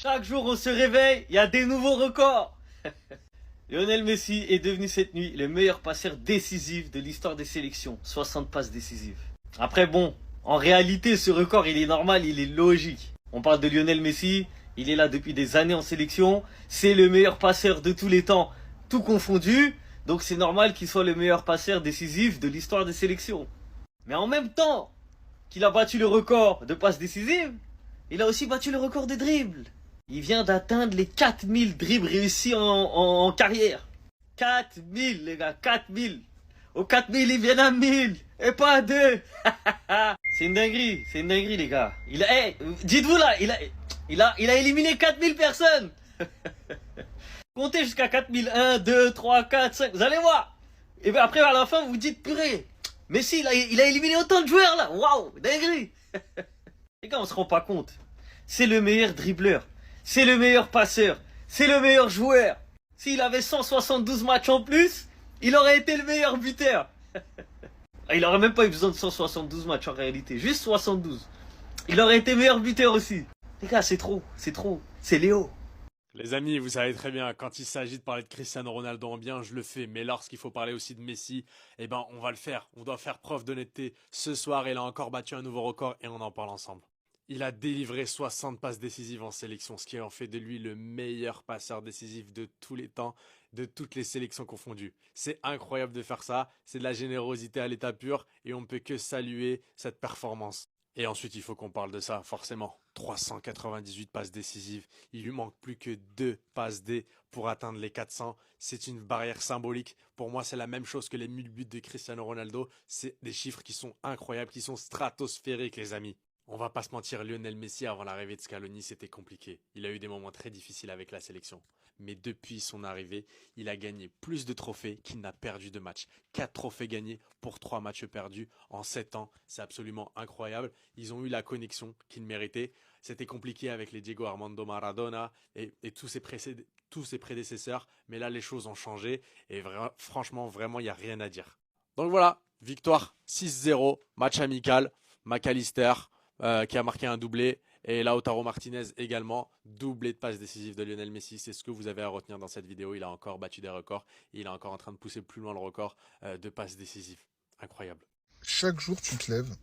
Chaque jour, on se réveille, il y a des nouveaux records. Lionel Messi est devenu cette nuit le meilleur passeur décisif de l'histoire des sélections. 60 passes décisives. Après, bon, en réalité, ce record, il est normal, il est logique. On parle de Lionel Messi, il est là depuis des années en sélection. C'est le meilleur passeur de tous les temps, tout confondu. Donc c'est normal qu'il soit le meilleur passeur décisif de l'histoire des sélections. Mais en même temps qu'il a battu le record de passes décisives, il a aussi battu le record de dribbles. Il vient d'atteindre les 4000 dribbles réussis en carrière. 4000 les gars, 4000. Au 4000 il vient à 1000 et pas à 2. C'est une dinguerie les gars. Dites-vous là, il a éliminé 4000 personnes. Comptez jusqu'à 4000, 1, 2, 3, 4, 5, vous allez voir. Et bien après à la fin vous dites purée. Mais si, il a éliminé autant de joueurs là. Waouh, dinguerie. Les gars, on se rend pas compte. C'est le meilleur dribbleur. C'est le meilleur passeur. C'est le meilleur joueur. S'il avait 172 matchs en plus, il aurait été le meilleur buteur. Il aurait même pas eu besoin de 172 matchs en réalité. Juste 72. Il aurait été meilleur buteur aussi. Les gars, c'est trop. C'est trop. C'est Léo. Les amis, vous savez très bien, quand il s'agit de parler de Cristiano Ronaldo en bien, je le fais. Mais lorsqu'il faut parler aussi de Messi, eh ben, on va le faire. On doit faire preuve d'honnêteté. Ce soir, il a encore battu un nouveau record et on en parle ensemble. Il a délivré 60 passes décisives en sélection, ce qui en fait de lui le meilleur passeur décisif de tous les temps, de toutes les sélections confondues. C'est incroyable de faire ça, c'est de la générosité à l'état pur et on ne peut que saluer cette performance. Et ensuite, il faut qu'on parle de ça, forcément. 398 passes décisives. Il lui manque plus que 2 passes D pour atteindre les 400. C'est une barrière symbolique. Pour moi, c'est la même chose que les 1000 buts de Cristiano Ronaldo. C'est des chiffres qui sont incroyables, qui sont stratosphériques, les amis. On va pas se mentir, Lionel Messi, avant l'arrivée de Scaloni, c'était compliqué. Il a eu des moments très difficiles avec la sélection. Mais depuis son arrivée, il a gagné plus de trophées qu'il n'a perdu de matchs. 4 trophées gagnés pour 3 matchs perdus en 7 ans. C'est absolument incroyable. Ils ont eu la connexion qu'ils méritaient. C'était compliqué avec les Diego Armando Maradona et tous ses prédécesseurs. Mais là, les choses ont changé. Et franchement, vraiment, il n'y a rien à dire. Donc voilà, victoire 6-0, match amical. McAllister qui a marqué un doublé. Et Lautaro Martinez également, doublé de passes décisives de Lionel Messi. C'est ce que vous avez à retenir dans cette vidéo. Il a encore battu des records et il est encore en train de pousser plus loin le record de passes décisives. Incroyable. Chaque jour, tu te lèves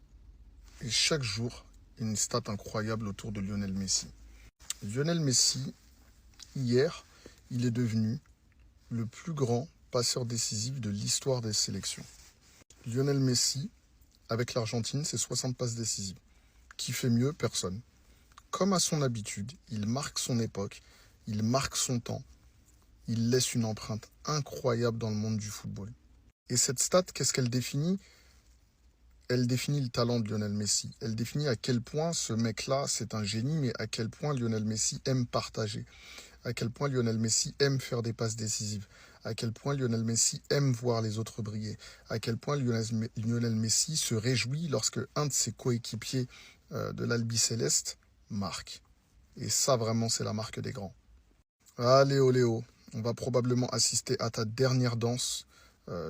et chaque jour, une stat incroyable autour de Lionel Messi. Lionel Messi, hier, il est devenu le plus grand passeur décisif de l'histoire des sélections. Lionel Messi, avec l'Argentine, c'est 60 passes décisives. Qui fait mieux? Personne. Comme à son habitude, il marque son époque, il marque son temps, il laisse une empreinte incroyable dans le monde du football. Et cette stat, qu'est-ce qu'elle définit? Elle définit le talent de Lionel Messi. Elle définit à quel point ce mec-là, c'est un génie, mais à quel point Lionel Messi aime partager, à quel point Lionel Messi aime faire des passes décisives, à quel point Lionel Messi aime voir les autres briller, à quel point Lionel Messi se réjouit lorsque un de ses coéquipiers de l'Albi Céleste marque. Et ça, vraiment, c'est la marque des grands. Allez, Léo, on va probablement assister à ta dernière danse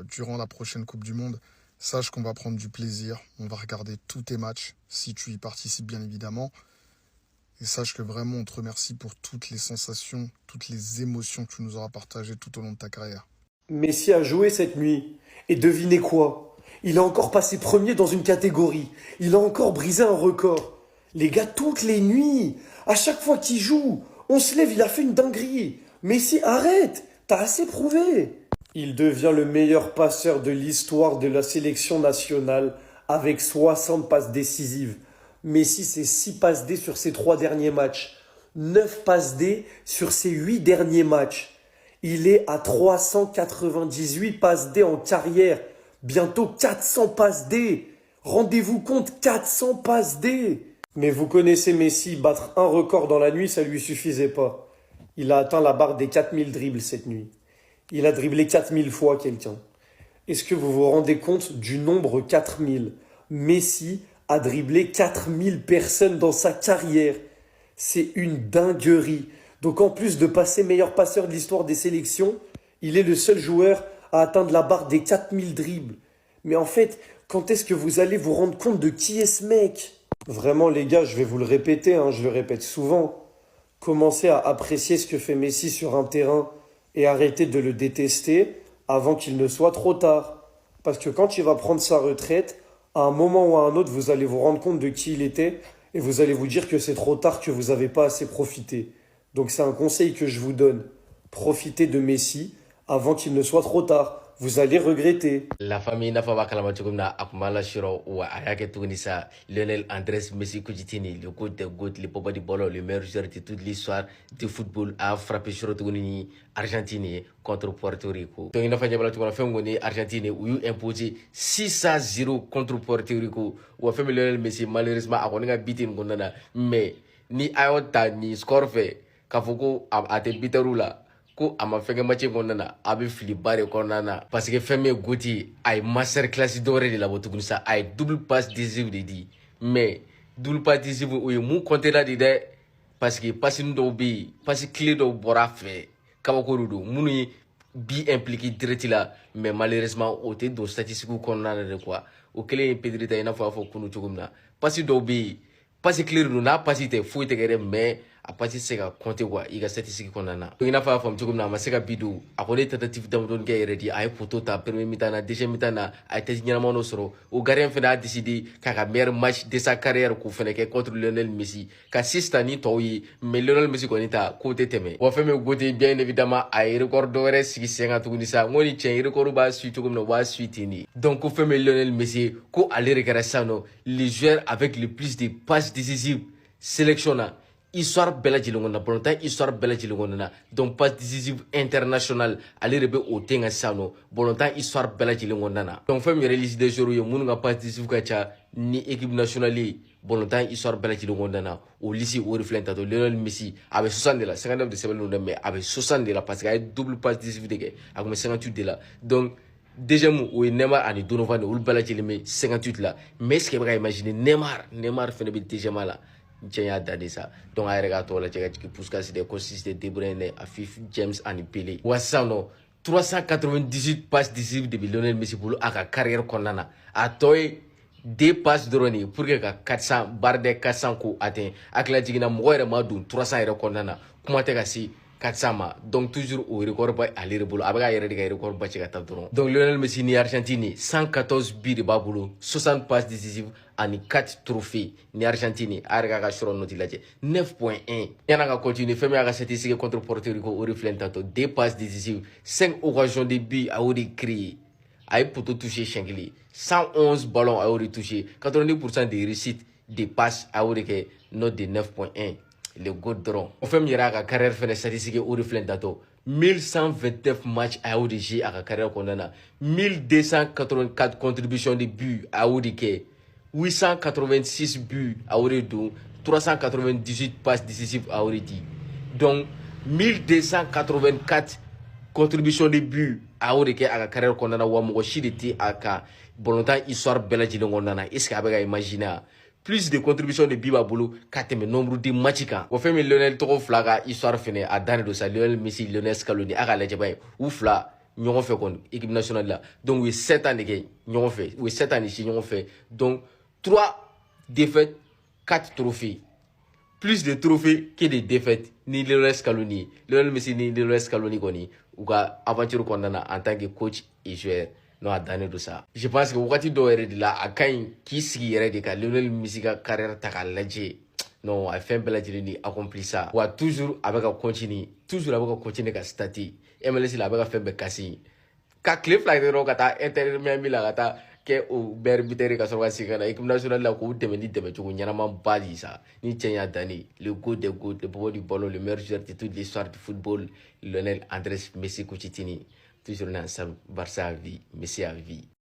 durant la prochaine Coupe du Monde. Sache qu'on va prendre du plaisir, on va regarder tous tes matchs, si tu y participes bien évidemment. Et sache que vraiment, on te remercie pour toutes les sensations, toutes les émotions que tu nous auras partagées tout au long de ta carrière. Messi a joué cette nuit. Et devinez quoi? Il a encore passé premier dans une catégorie. Il a encore brisé un record. Les gars, toutes les nuits, à chaque fois qu'il joue, on se lève, il a fait une dinguerie. Messi, arrête, t'as assez prouvé. Il devient le meilleur passeur de l'histoire de la sélection nationale avec 60 passes décisives. Messi, c'est 6 passes D sur ses 3 derniers matchs. 9 passes D sur ses 8 derniers matchs. Il est à 398 passes D en carrière. Bientôt 400 passes D. Rendez-vous compte, 400 passes D. Mais vous connaissez Messi, battre un record dans la nuit, ça lui suffisait pas. Il a atteint la barre des 4000 dribbles cette nuit. Il a dribblé 4000 fois quelqu'un. Est-ce que vous vous rendez compte du nombre 4000? Messi a dribblé 4000 personnes dans sa carrière. C'est une dinguerie. Donc en plus de passer meilleur passeur de l'histoire des sélections, il est le seul joueur à atteindre la barre des 4000 dribbles. Mais en fait, quand est-ce que vous allez vous rendre compte de qui est ce mec? Vraiment les gars, je vais vous le répéter, je le répète souvent. Commencez à apprécier ce que fait Messi sur un terrain et arrêtez de le détester avant qu'il ne soit trop tard. Parce que quand il va prendre sa retraite, à un moment ou à un autre, vous allez vous rendre compte de qui il était et vous allez vous dire que c'est trop tard, que vous n'avez pas assez profité. Donc c'est un conseil que je vous donne. Profitez de Messi avant qu'il ne soit trop tard. Vous allez regretter. La famille n'a pas kalama cogo min na a kun b'a lasɔrɔ wa a y'a kɛ tuguni sa Lionel Andrés Messi Coutinho le GOAT des GOAT le papa du ballon le meilleur joueur de toute l'histoire du football a frappé sur tuguni ni Argentine ye contre Puerto Rico donc i n'a fɔ ɲɛbala tuguni fɛn min ni Argentine u y'u imposer 6-0 contre Puerto Rico wa fɛn min Lionel Messi malheureusement a kɔni ka biti nin kɔnɔna na mais ni a y'o ta ni score fɛ k'a fɔ ko a tɛ bitɛriw la ko a ma fɛnkɛ match kɔnɔna na a bɛ filiba de kɔnɔna na parce que fɛn min ye Guti a ye master class dɔwɛrɛ de labɔ tuguni sa a ye double passe décisive de di mais double passe décisive o ye mun compter la de dɛ parce que passini dɔw bɛ yen passe clé dɔw bɔra a fɛ kabako de don minnu ye bi impliqué direct la mais malheureusement o tɛ don statistique kɔnɔna na de quoi o kelen ye Pedri ta i n'a fɔ a fɔ kunu cogo min na passe dɔw bɛ yen passe clé de don n'a passe tɛ foyi tɛ kɛ dɛ mais a passe se ka compter quoi i ka statistique kɔnɔna na donc i n'a fɔ a faamu cogo min na a ma se ka bi don a kɔni ye tentative damadɔni kɛ yɛrɛ de a ye poteau ta premier mi-temps na deuxième mi-temps na a ye tête ɲɛnama dɔ sɔrɔ o gardien fɛnɛ a décidé k'a ka meilleur match de sa carrière k'o fɛnɛ kɛ contre Lionel Messi ka 6 ta ni tɔw ye mais Lionel Messi kɔni ta k'o tɛ tɛmɛ wa fɛn min Guti bien évidemment a ye record dɔ wɛrɛ sigi sen kan tuguni sa n ko ni tiɲɛ record b'a suit cogo min na o b'a suit ten de donc ko fɛn min Lionel Messi ko ale de kɛra sisan nɔ le joueur avec le plus de passes décisives sélection na histoire bɛɛ lajɛlen kɔnɔna balontan histoire bɛɛ lajɛlen kɔnɔna donc passe décisive international ale de bɛ o ten ka sisan nɔ balontan histoire bɛɛ lajɛlen kɔnɔna na donc fɛn min yɛrɛ liste des joueurs ye minnu ka passe décisive ka ca ni équipe nationale ye balontan histoire bɛɛ lajɛlen kɔnɔna na o liste o de filɛ tatɔ Lionel Messi a bɛ 60 de la 59 de sɛbɛnlen don dɛ mais a bɛ 60 de la parce que a ye double passe décisive de kɛ a kun bɛ 58 de la donc deuxième o ye Neymar ani Donovan olu bɛɛ lajɛlen bɛ 58 la mais est ce que i bɛ ka imaginer Neymar fɛnɛ bɛ deuxième la tiɲɛ y'a dan de sa donc a yɛrɛ k'a tɔgɔ lajɛ ka jigin Puskas de Kostis de De Bruyne Afif James ani Pele wa sisan nɔ 398 passes décisives de bɛ Lionel Messi bolo a ka carrière kɔnɔna na a tɔ ye 2 passes dɔrɔn de ye pour que ka 400 barre des 400 ko atteint a tila jiginna mɔgɔ yɛrɛ ma don 300 yɛrɛ kɔnɔna na kuma tɛ ka se 400 ma donc toujours au record ba ale de bolo a bɛ ka yɛrɛ de ka record ba cɛ ka taa dɔrɔn donc Lionel Messi ni Argentine 114 buts de b'a bolo 60 passes décisives ani 4 trophées ni Argentine a yɛrɛ k'a ka sɔrɔ noti lajɛ 9.1 yan'a ka continuer fɛn min y'a ka statistique contre Puerto Rico o de filɛ nin tantɔ 2 passes décisives 5 occasions de but a y'o de créer a ye poteau touché siɲɛ kelen 111 ballons a y'o de touché 90% de réussite de passes a y'o de kɛ note de 9.1 le GOAT dɔrɔn o fɛn min yɛrɛ a ka carrière fɛnɛ statistique o de filɛ nin tantɔ 1129 matchs a y'o de jouer a ka carrière kɔnɔna na 1284 contributions de but a y'o de kɛ 886 buts a y'o de don 398 passes décisives a y'o de di donc 1284 contributions de but a y'o de kɛ a ka carrière kɔnɔna na wa mɔgɔ si de tɛ a ka balontan histoire bɛɛ lajɛlen kɔnɔna na est ce que a bɛ ka imaginer a plus de contributions de but b'a bolo ka tɛmɛ nombre de matchs kan wa fɛn min Lionel tɔgɔ fila ka histoire fɛnɛ a dan de don sa Lionel Messi Lionel Scaloni a ka lajɛ ba ye u fila ɲɔgɔn fɛ kɔni équipe nationale la donc u ye 7 ans de kɛ ɲɔgɔn fɛ u ye 7 ans de si ɲɔgɔn fɛ donc 3 défaites 4 trophées plus de trophées que de défaites ni Lionel Scaloni Lionel Messi ni Lionel Scaloni kɔni u ka aventure kɔnɔna na en tant que coach et joueur non a dannen don sa je pense que wagati dɔw yɛrɛ de la a ka ɲi k'i sigi yɛrɛ de ka Lionel Messi ka carrière ta k'a lajɛ non a ye fɛn bɛɛ lajɛlen de accompli sa wa toujours a bɛ ka continuer ka stati MLS la a bɛ ka fɛn bɛɛ kasi ka tile fila kɛ dɔrɔn ka taa Inter Miami la ka taa kɛ o meilleur buteur ka sɔrɔ ka segin ka na équipe nationale la k'o dɛmɛ ni dɛmɛcogo ɲɛnama ba de sa ni cɛn y'a dannen le GOAT des GOAT le papa du ballon le meilleur joueur de toute l'histoire du football Lionel Andrés Messi Coutinho toujours ensemble Barça à vie Messi à vie